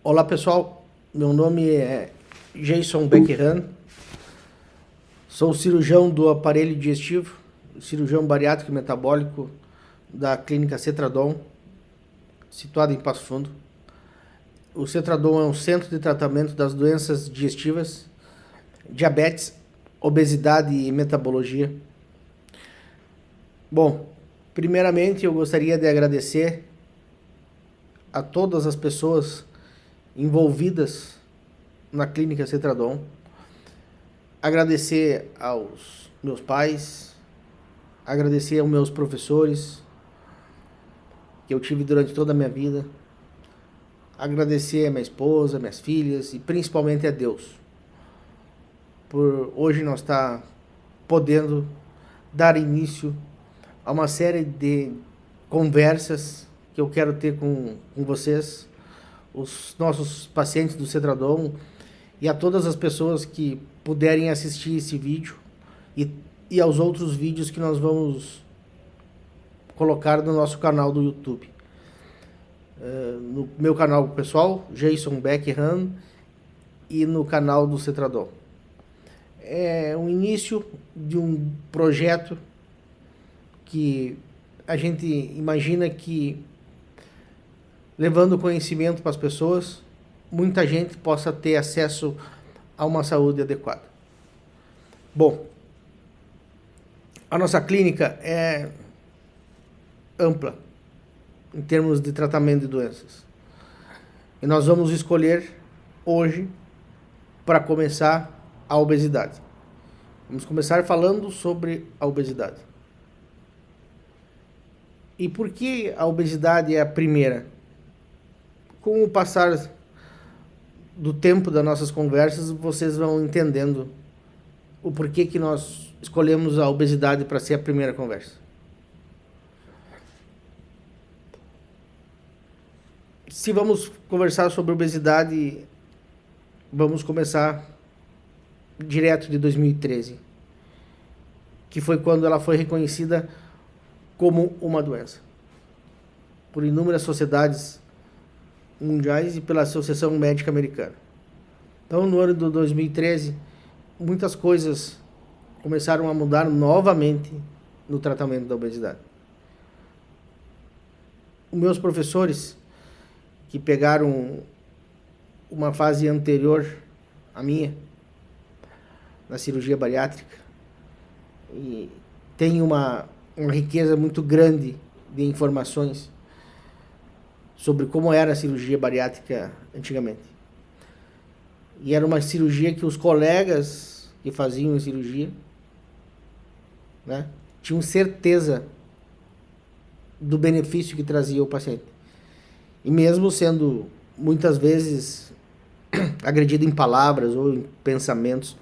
Olá pessoal, meu nome é Jason Beckerhan, sou cirurgião do aparelho digestivo, cirurgião bariátrico e metabólico da clínica Cetradon, situada em Passo Fundo. O Cetradon é um centro de tratamento das doenças digestivas, diabetes, obesidade e metabologia. Bom, primeiramente eu gostaria de agradecer a todas as pessoas envolvidas na clínica Cetradon, agradecer aos meus pais, agradecer aos meus professores que eu tive durante toda a minha vida, agradecer a minha esposa, minhas filhas e principalmente a Deus por hoje nós estar podendo dar início a uma série de conversas que eu quero ter com vocês, os nossos pacientes do Cetradon e a todas as pessoas que puderem assistir esse vídeo e aos outros vídeos que nós vamos colocar no nosso canal do YouTube. No meu canal pessoal, Jason Beckerhan, e no canal do Cetradon. É um início de um projeto que a gente imagina que, levando conhecimento para as pessoas, muita gente possa ter acesso a uma saúde adequada. Bom, a nossa clínica é ampla em termos de tratamento de doenças. E nós vamos escolher hoje, para começar, a obesidade. Vamos começar falando sobre a obesidade. E por que a obesidade é a primeira? Com o passar do tempo das nossas conversas, vocês vão entendendo o porquê que nós escolhemos a obesidade para ser a primeira conversa. Se vamos conversar sobre obesidade, vamos começar direto de 2013, que foi quando ela foi reconhecida como uma doença por inúmeras sociedades mundiais e pela Associação Médica Americana. Então, no ano de 2013, muitas coisas começaram a mudar novamente no tratamento da obesidade. Os meus professores, que pegaram uma fase anterior à minha, na cirurgia bariátrica, e tem uma riqueza muito grande de informações sobre como era a cirurgia bariátrica antigamente. E era uma cirurgia que os colegas que faziam a cirurgia, né, tinham certeza do benefício que trazia o paciente. E mesmo sendo muitas vezes agredido em palavras ou em pensamentos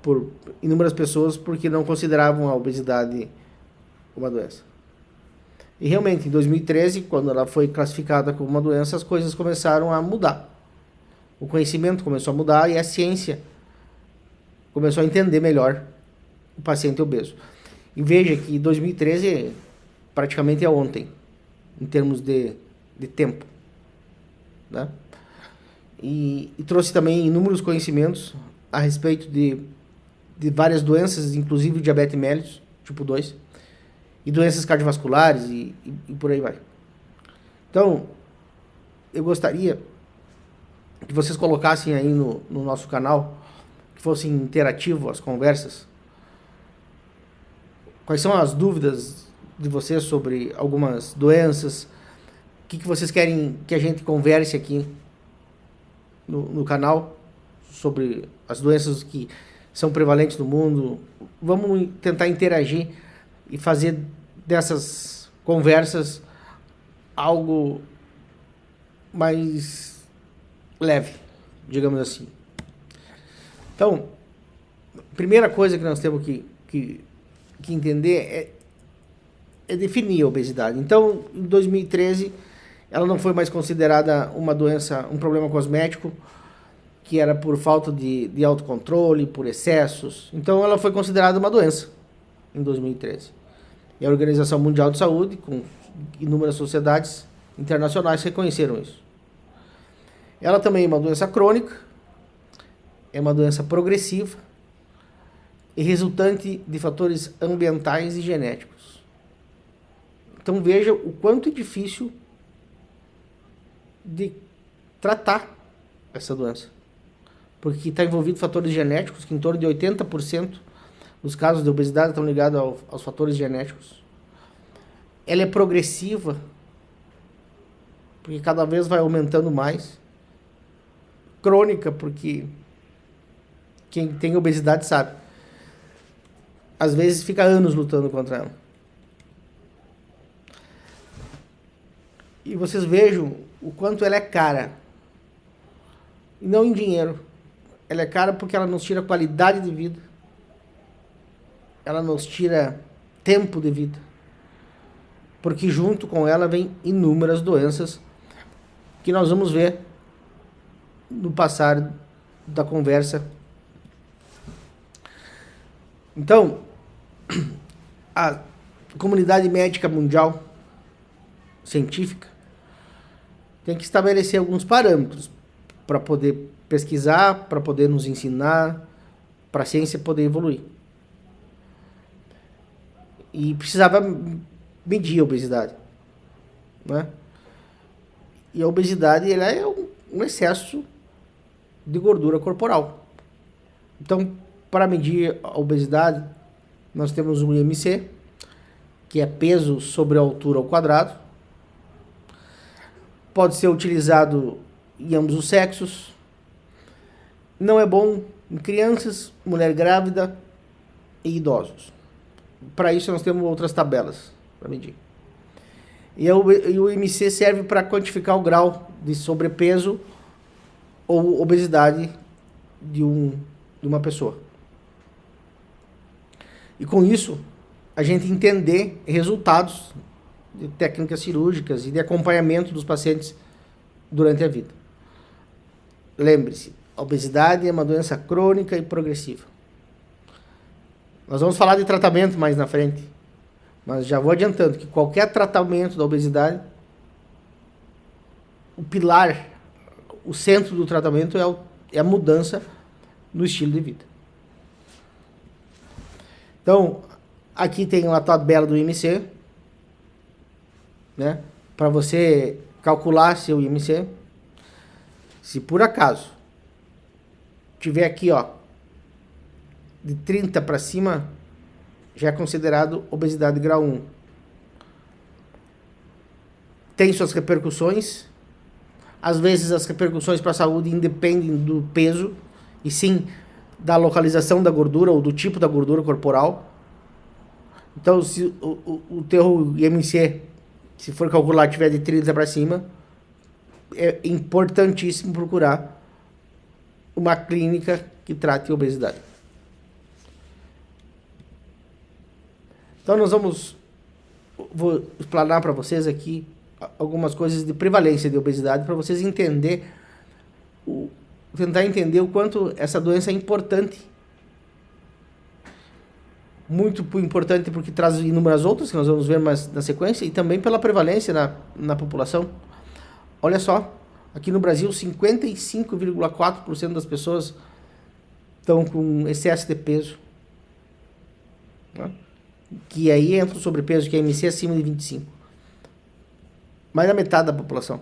por inúmeras pessoas porque não consideravam a obesidade uma doença. E realmente, em 2013, quando ela foi classificada como uma doença, as coisas começaram a mudar. O conhecimento começou a mudar e a ciência começou a entender melhor o paciente obeso. E veja que 2013 praticamente é ontem, em termos de tempo, né? E trouxe também inúmeros conhecimentos a respeito de várias doenças, inclusive o diabetes mellitus, tipo 2, e doenças cardiovasculares e por aí vai. Então, eu gostaria que vocês colocassem aí no nosso canal, que fossem interativo as conversas, quais são as dúvidas de vocês sobre algumas doenças, o que vocês querem que a gente converse aqui no canal sobre as doenças que são prevalentes no mundo. Vamos tentar interagir e fazer dessas conversas algo mais leve, digamos assim. Então, a primeira coisa que nós temos que entender é definir a obesidade. Então, em 2013, ela não foi mais considerada uma doença, um problema cosmético, que era por falta de autocontrole, por excessos. Então, ela foi considerada uma doença em 2013. E a Organização Mundial de Saúde, com inúmeras sociedades internacionais, reconheceram isso. Ela também é uma doença crônica, é uma doença progressiva e resultante de fatores ambientais e genéticos. Então veja o quanto é difícil de tratar essa doença, porque está envolvido fatores genéticos, que em torno de 80% dos casos de obesidade estão ligados aos fatores genéticos. Ela é progressiva, porque cada vez vai aumentando mais. Crônica, porque quem tem obesidade sabe. Às vezes fica anos lutando contra ela. E vocês vejam o quanto ela é cara. E não em dinheiro. Ela é cara porque ela nos tira qualidade de vida. Ela nos tira tempo de vida. Porque junto com ela vem inúmeras doenças que nós vamos ver no passar da conversa. Então, a comunidade médica mundial, científica, tem que estabelecer alguns parâmetros para poder pesquisar, para poder nos ensinar, para a ciência poder evoluir. E precisava medir a obesidade, né? E a obesidade, ela é um excesso de gordura corporal. Então, para medir a obesidade, nós temos um IMC, que é peso sobre a altura ao quadrado. Pode ser utilizado em ambos os sexos. Não é bom em crianças, mulher grávida e idosos. Para isso nós temos outras tabelas para medir. E o IMC serve para quantificar o grau de sobrepeso ou obesidade de uma pessoa. E com isso, a gente entender resultados de técnicas cirúrgicas e de acompanhamento dos pacientes durante a vida. Lembre-se, a obesidade é uma doença crônica e progressiva. Nós vamos falar de tratamento mais na frente, mas já vou adiantando que qualquer tratamento da obesidade, o pilar, o centro do tratamento é a mudança no estilo de vida. Então, aqui tem uma tabela do IMC, né? Para você calcular seu IMC. Se por acaso tiver aqui, ó, de 30 para cima, já é considerado obesidade grau 1. Tem suas repercussões. Às vezes as repercussões para a saúde independem do peso, e sim da localização da gordura ou do tipo da gordura corporal. Então, se o teu IMC, se for calcular, tiver de 30 para cima, é importantíssimo procurar uma clínica que trate obesidade. Então, vou explanar para vocês aqui algumas coisas de prevalência de obesidade, para vocês tentar entender o quanto essa doença é importante. Muito importante porque traz inúmeras outras, que nós vamos ver mais na sequência, e também pela prevalência na população. Olha só, aqui no Brasil, 55,4% das pessoas estão com excesso de peso, né? Que aí entra o sobrepeso, que é IMC acima de 25. Mais da metade da população.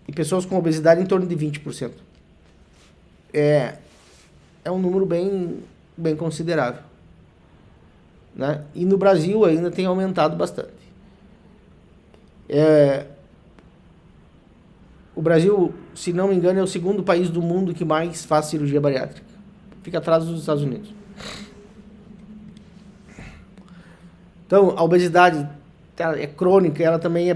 E pessoas com obesidade em torno de 20%. É um número bem considerável, né? E no Brasil ainda tem aumentado bastante. O Brasil, se não me engano, é o segundo país do mundo que mais faz cirurgia bariátrica. Fica atrás dos Estados Unidos. Então, a obesidade é crônica, ela também é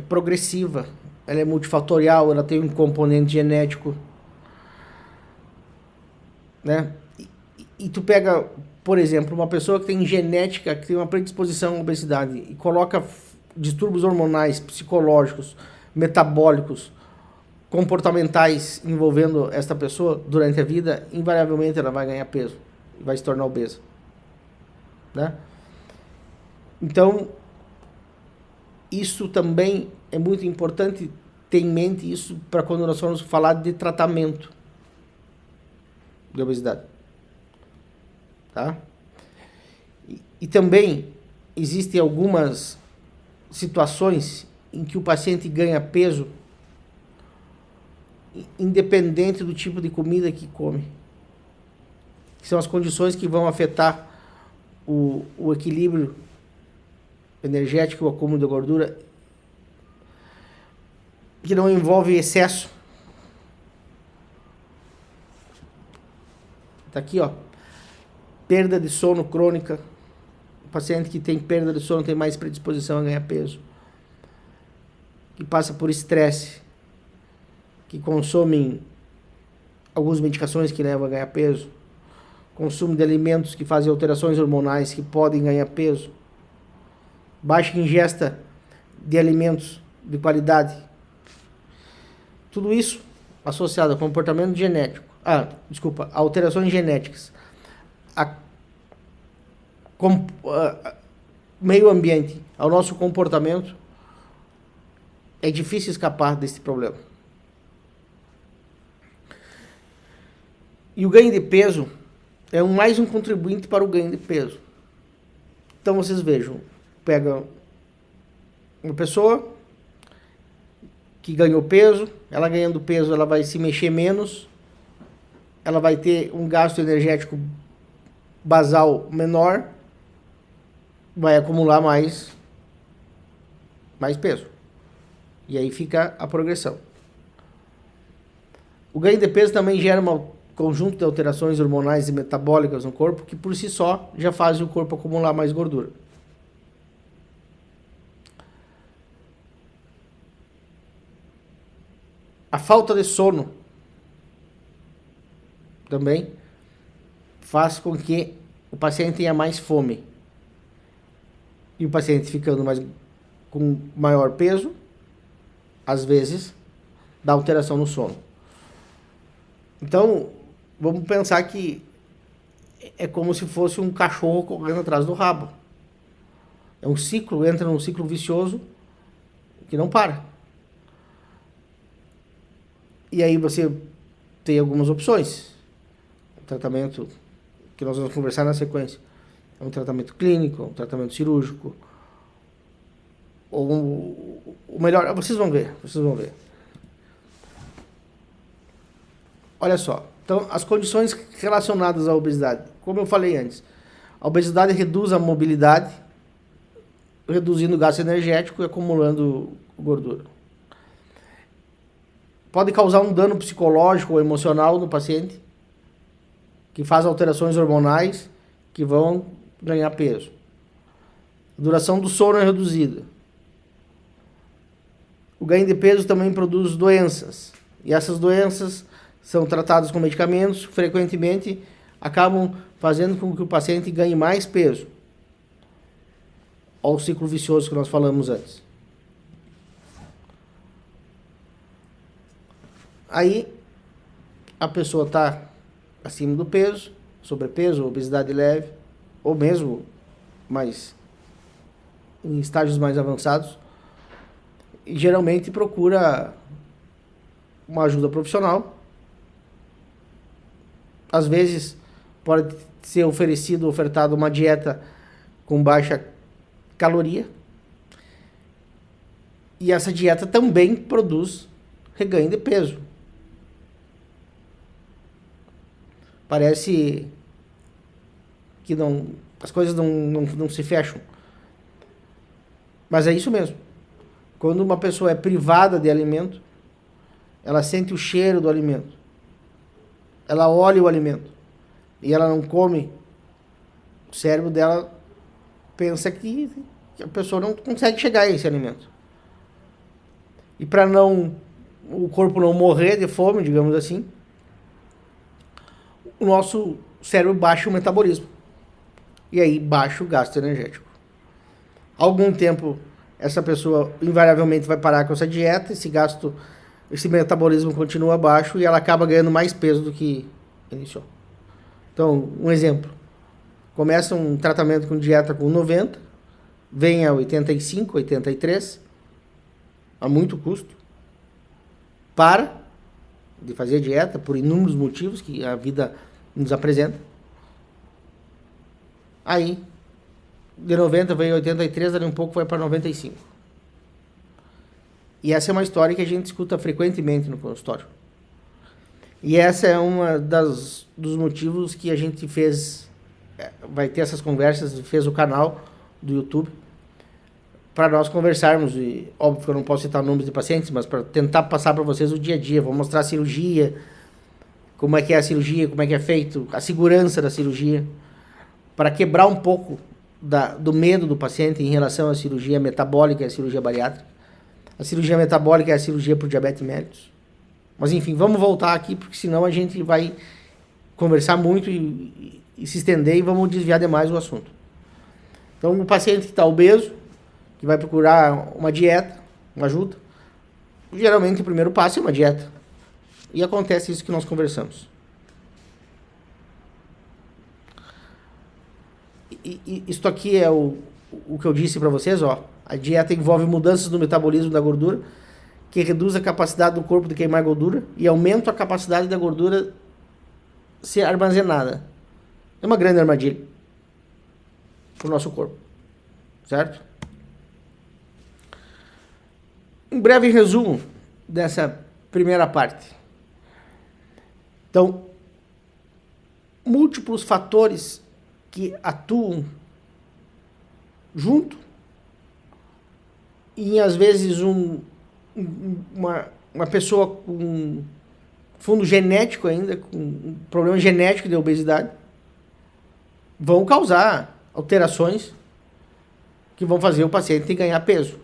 progressiva. Ela é multifatorial, ela tem um componente genético, né? E tu pega, por exemplo, uma pessoa que tem genética, que tem uma predisposição à obesidade, e coloca distúrbios hormonais, psicológicos, metabólicos, comportamentais envolvendo esta pessoa durante a vida, invariavelmente ela vai ganhar peso e vai se tornar obesa, né? Então, isso também é muito importante ter em mente isso para quando nós formos falar de tratamento de obesidade. Tá? E também existem algumas situações em que o paciente ganha peso independente do tipo de comida que come. Que são as condições que vão afetar o equilíbrio energético, o acúmulo de gordura, que não envolve excesso. Tá aqui, ó. Perda de sono crônica. O paciente que tem perda de sono tem mais predisposição a ganhar peso. Que passa por estresse. Que consomem algumas medicações que levam a ganhar peso. Consumo de alimentos que fazem alterações hormonais que podem ganhar peso. Baixa ingesta de alimentos de qualidade. Tudo isso associado a comportamento genético. Alterações genéticas. Meio ambiente, ao nosso comportamento, é difícil escapar desse problema. E o ganho de peso é mais um contribuinte para o ganho de peso. Então vocês vejam, pega uma pessoa que ganhou peso, ela ganhando peso, ela vai se mexer menos, ela vai ter um gasto energético basal menor, vai acumular mais peso. E aí fica a progressão. O ganho de peso também gera um conjunto de alterações hormonais e metabólicas no corpo que por si só já fazem o corpo acumular mais gordura. A falta de sono também faz com que o paciente tenha mais fome. E o paciente ficando com maior peso, às vezes, dá alteração no sono. Então, vamos pensar que é como se fosse um cachorro correndo atrás do rabo. É um ciclo, entra num ciclo vicioso que não para. E aí você tem algumas opções. O tratamento que nós vamos conversar na sequência é um tratamento clínico, um tratamento cirúrgico, ou o melhor, vocês vão ver. Olha só, então as condições relacionadas à obesidade, como eu falei antes, a obesidade reduz a mobilidade, reduzindo o gasto energético e acumulando gordura. Pode causar um dano psicológico ou emocional no paciente, que faz alterações hormonais que vão ganhar peso. A duração do sono é reduzida. O ganho de peso também produz doenças. E essas doenças são tratadas com medicamentos, frequentemente acabam fazendo com que o paciente ganhe mais peso. Olha o ciclo vicioso que nós falamos antes. Aí, a pessoa está acima do peso, sobrepeso, obesidade leve, ou mesmo em estágios mais avançados, e geralmente procura uma ajuda profissional. Às vezes, pode ser ofertada uma dieta com baixa caloria, e essa dieta também produz reganho de peso. Parece que as coisas não se fecham. Mas é isso mesmo. Quando uma pessoa é privada de alimento, ela sente o cheiro do alimento. Ela olha o alimento. E ela não come. O cérebro dela pensa que a pessoa não consegue chegar a esse alimento. E para o corpo não morrer de fome, digamos assim, o nosso cérebro baixa o metabolismo. E aí baixa o gasto energético. Algum tempo, essa pessoa invariavelmente vai parar com essa dieta, esse metabolismo continua baixo e ela acaba ganhando mais peso do que iniciou. Então, um exemplo. Começa um tratamento com dieta com 90, vem a 85, 83, a muito custo. para de fazer dieta por inúmeros motivos que a vida nos apresenta. Aí, de 90 veio 83, ali um pouco foi para 95. E essa é uma história que a gente escuta frequentemente no consultório. E essa é uma dos motivos que a gente vai ter essas conversas, fez o canal do YouTube, para nós conversarmos, e óbvio que eu não posso citar nomes de pacientes, mas para tentar passar para vocês o dia a dia, vou mostrar a cirurgia, como é que é a cirurgia, como é que é feito, a segurança da cirurgia, para quebrar um pouco do medo do paciente em relação à cirurgia metabólica e à cirurgia bariátrica. A cirurgia metabólica é a cirurgia por diabetes mellitus. Mas enfim, vamos voltar aqui, porque senão a gente vai conversar muito e se estender e vamos desviar demais o assunto. Então, o paciente que está obeso, que vai procurar uma dieta, uma ajuda, geralmente o primeiro passo é uma dieta. E acontece isso que nós conversamos. E isto aqui é o que eu disse para vocês, ó. A dieta envolve mudanças no metabolismo da gordura, que reduz a capacidade do corpo de queimar gordura e aumenta a capacidade da gordura ser armazenada. É uma grande armadilha para o nosso corpo, certo? Um breve resumo dessa primeira parte. Então, múltiplos fatores que atuam junto e às vezes uma pessoa com fundo genético ainda, com um problema genético de obesidade, vão causar alterações que vão fazer o paciente ganhar peso.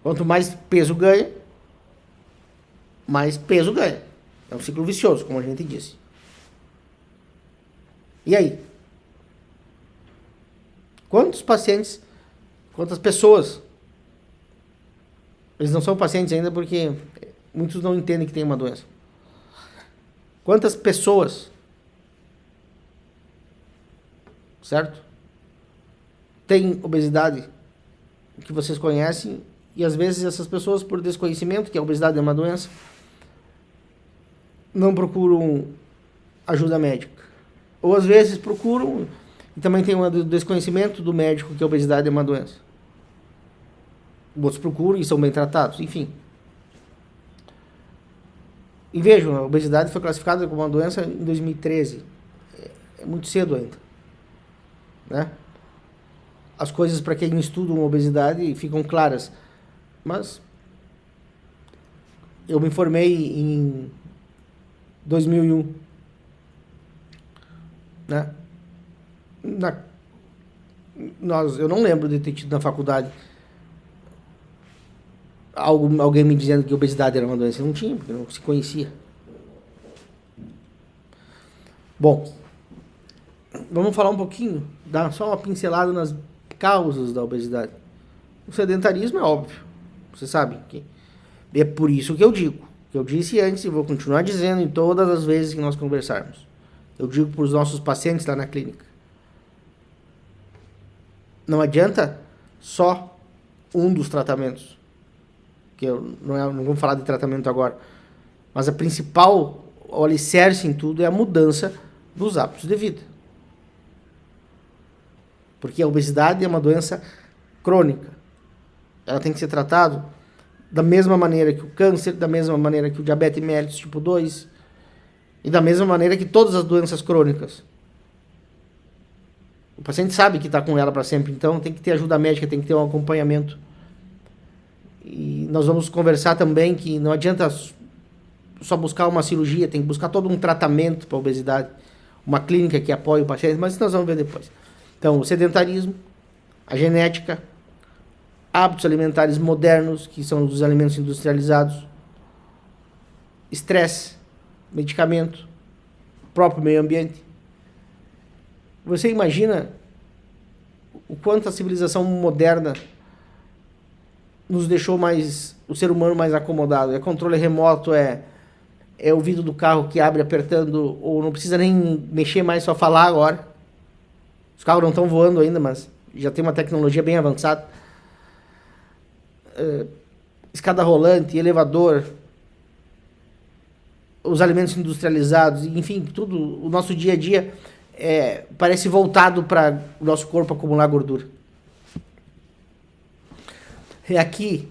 Quanto mais peso ganha, mais peso ganha. É um ciclo vicioso, como a gente disse. E aí? Quantas pessoas, eles não são pacientes ainda porque muitos não entendem que tem uma doença. Quantas pessoas, certo? Tem obesidade que vocês conhecem e às vezes essas pessoas, por desconhecimento, que a obesidade é uma doença, não procuram ajuda médica. Ou às vezes procuram e também tem um desconhecimento do médico que a obesidade é uma doença. Outros procuram e são bem tratados, enfim. E vejam, a obesidade foi classificada como uma doença em 2013. É muito cedo ainda, né? As coisas para quem estuda uma obesidade ficam claras. Mas eu me formei em 2001, né? Eu não lembro de ter tido na faculdade alguém me dizendo que obesidade era uma doença. Não tinha, porque não se conhecia. Bom, vamos falar um pouquinho, dar só uma pincelada nas causas da obesidade. O sedentarismo é óbvio, você sabe que é por isso que eu digo, que eu disse antes e vou continuar dizendo em todas as vezes que nós conversarmos. Eu digo para os nossos pacientes lá na clínica. Não adianta só um dos tratamentos, que eu não vou falar de tratamento agora, mas a principal, o alicerce em tudo é a mudança dos hábitos de vida. Porque a obesidade é uma doença crônica. Ela tem que ser tratada da mesma maneira que o câncer, da mesma maneira que o diabetes mellitus tipo 2 e da mesma maneira que todas as doenças crônicas. O paciente sabe que está com ela para sempre, então tem que ter ajuda médica, tem que ter um acompanhamento. E nós vamos conversar também que não adianta só buscar uma cirurgia, tem que buscar todo um tratamento para a obesidade, uma clínica que apoie o paciente, mas isso nós vamos ver depois. Então, o sedentarismo, a genética, hábitos alimentares modernos, que são os alimentos industrializados, estresse, medicamento, próprio meio ambiente. Você imagina o quanto a civilização moderna nos deixou o ser humano mais acomodado. É controle remoto, é o vidro do carro que abre apertando, ou não precisa nem mexer mais, só falar agora. Os carros não estão voando ainda, mas já tem uma tecnologia bem avançada. escada rolante, elevador, os alimentos industrializados, enfim, tudo, o nosso dia a dia parece voltado para o nosso corpo acumular gordura. E aqui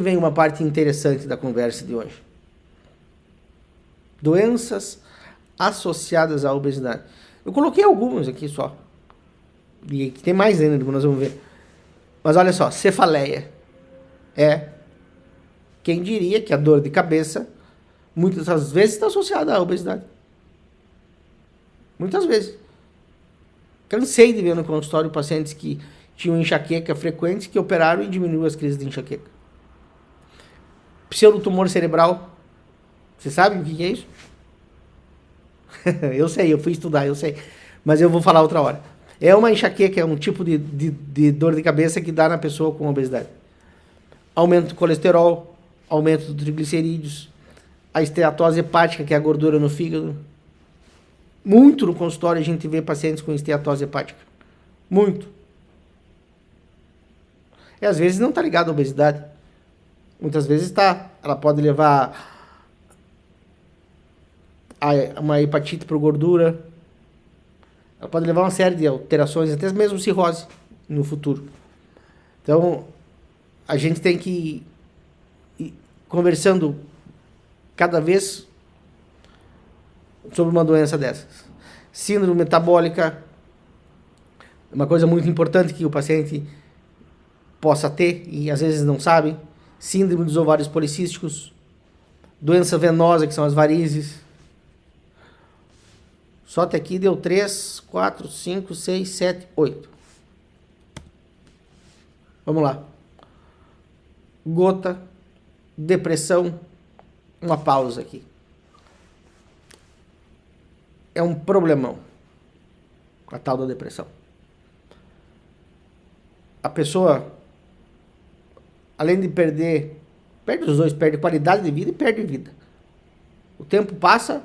vem uma parte interessante da conversa de hoje. Doenças associadas à obesidade. Eu coloquei algumas aqui só. E tem mais ainda, nós vamos ver. Mas olha só, cefaleia. Quem diria que a dor de cabeça muitas das vezes está associada à obesidade. Muitas vezes. Cansei de ver no consultório pacientes que tinham enxaqueca frequente, que operaram e diminuíram as crises de enxaqueca. Pseudotumor cerebral. Você sabe o que é isso? Eu sei, eu fui estudar, eu sei. Mas eu vou falar outra hora. É uma enxaqueca, é um tipo de dor de cabeça que dá na pessoa com obesidade. Aumento do colesterol, aumento dos triglicerídeos, a esteatose hepática, que é a gordura no fígado. Muito no consultório a gente vê pacientes com esteatose hepática. Muito. E às vezes não está ligado à obesidade. Muitas vezes está. Ela pode levar a uma hepatite por gordura. Ela pode levar uma série de alterações, até mesmo cirrose no futuro. Então, a gente tem que ir conversando cada vez sobre uma doença dessas. Síndrome metabólica, uma coisa muito importante que o paciente possa ter e às vezes não sabe. Síndrome dos ovários policísticos, doença venosa, que são as varizes. Só até aqui deu 3, 4, 5, 6, 7, 8. Vamos lá. Gota, depressão, uma pausa aqui. É um problemão a tal da depressão. A pessoa, além de perde os dois, perde qualidade de vida e perde vida. O tempo passa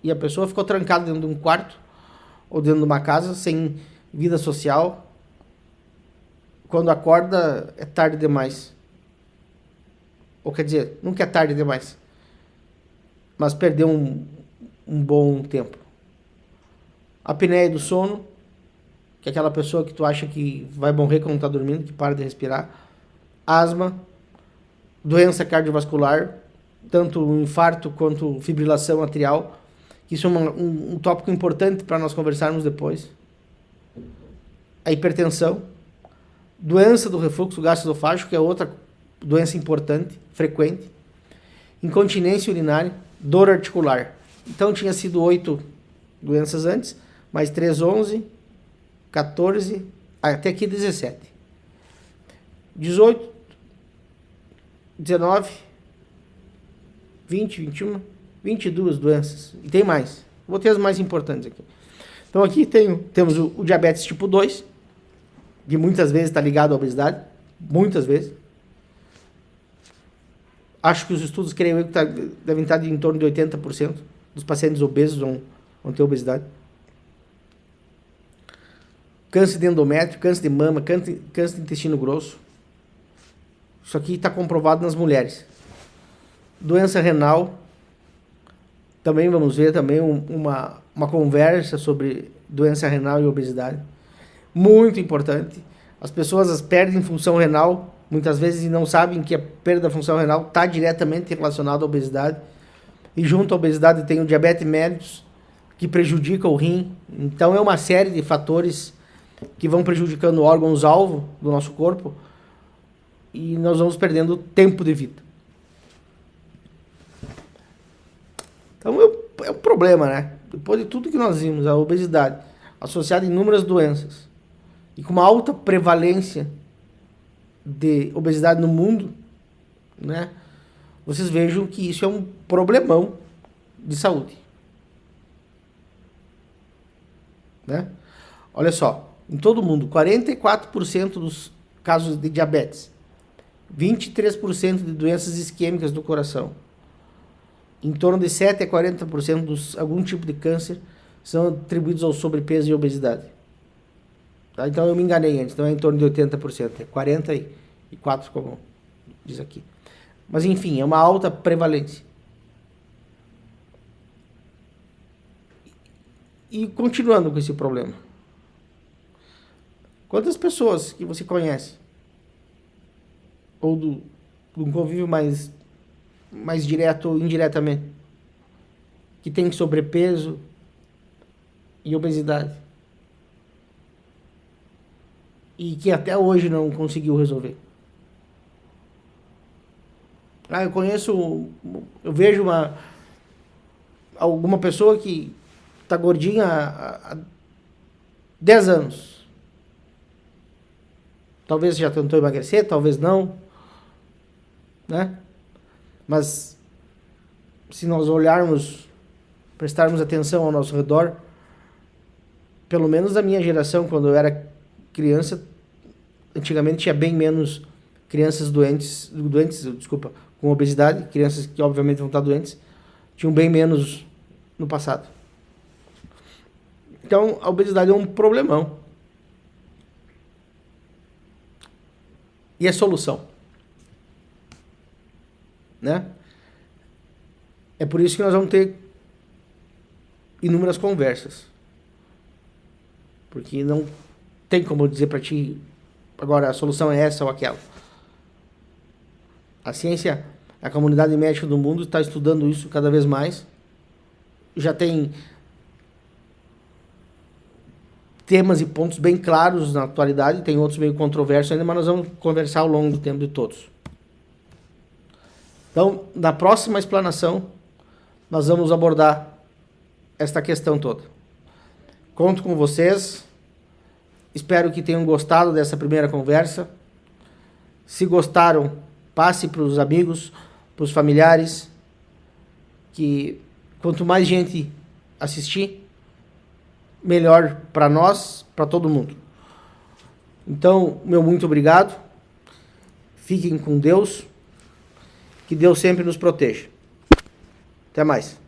e a pessoa ficou trancada dentro de um quarto ou dentro de uma casa sem vida social. Quando acorda, é tarde demais. Ou quer dizer, nunca é tarde demais. Mas perdeu um bom tempo. A apneia do sono, que é aquela pessoa que tu acha que vai morrer quando tá dormindo, que para de respirar. Asma, doença cardiovascular, tanto infarto quanto fibrilação atrial. Isso é um tópico importante para nós conversarmos depois. A hipertensão, doença do refluxo gastroesofágico, que é outra doença importante, frequente. Incontinência urinária, dor articular. Então tinha sido 8 doenças antes, mais 3, 11, 14, até aqui 17. 18, 19, 20, 21, 22 doenças. E tem mais. Vou ter as mais importantes aqui. Então aqui temos o diabetes tipo 2, que muitas vezes está ligado à obesidade. Muitas vezes. Acho que os estudos, creio eu, que devem estar em torno de 80% dos pacientes obesos vão ter obesidade. Câncer de endométrio, câncer de mama, câncer de intestino grosso. Isso aqui está comprovado nas mulheres. Doença renal. Também vamos ver uma conversa sobre doença renal e obesidade. Muito importante. As pessoas perdem função renal, muitas vezes, e não sabem que a perda da função renal está diretamente relacionada à obesidade. E junto à obesidade tem o diabetes mellitus, que prejudica o rim. Então é uma série de fatores que vão prejudicando órgãos-alvo do nosso corpo e nós vamos perdendo tempo de vida. Então é um problema, né? Depois de tudo que nós vimos, a obesidade associada a inúmeras doenças e com uma alta prevalência de obesidade no mundo, né? Vocês vejam que isso é um problemão de saúde, né? Olha só, em todo o mundo, 44% dos casos de diabetes, 23% de doenças isquêmicas do coração, em torno de 7 a 40% dos algum tipo de câncer são atribuídos ao sobrepeso e obesidade. Tá? Então eu me enganei antes, então é em torno de 80%, é 44%, como diz aqui. Mas enfim, é uma alta prevalência. E continuando com esse problema, quantas pessoas que você conhece, ou do um convívio mais direto ou indiretamente, que tem sobrepeso e obesidade, e que até hoje não conseguiu resolver? Eu vejo alguma pessoa que tá gordinha há 10 anos. Talvez já tentou emagrecer, talvez não, né? Mas se nós olharmos, prestarmos atenção ao nosso redor, pelo menos a minha geração, quando eu era criança, antigamente tinha bem menos crianças doentes, com obesidade, crianças que obviamente vão estar doentes, tinham bem menos no passado. Então, a obesidade é um problemão. E a solução, né? É por isso que nós vamos ter inúmeras conversas. Porque não tem como dizer para ti, agora a solução é essa ou aquela. A ciência, a comunidade médica do mundo está estudando isso cada vez mais. Já tem temas e pontos bem claros na atualidade, tem outros meio controversos ainda, mas nós vamos conversar ao longo do tempo de todos. Então, na próxima explanação, nós vamos abordar esta questão toda. Conto com vocês. Espero que tenham gostado dessa primeira conversa. Se gostaram, passe para os amigos, para os familiares, que quanto mais gente assistir, melhor para nós, para todo mundo. Então, meu muito obrigado. Fiquem com Deus. Que Deus sempre nos proteja. Até mais.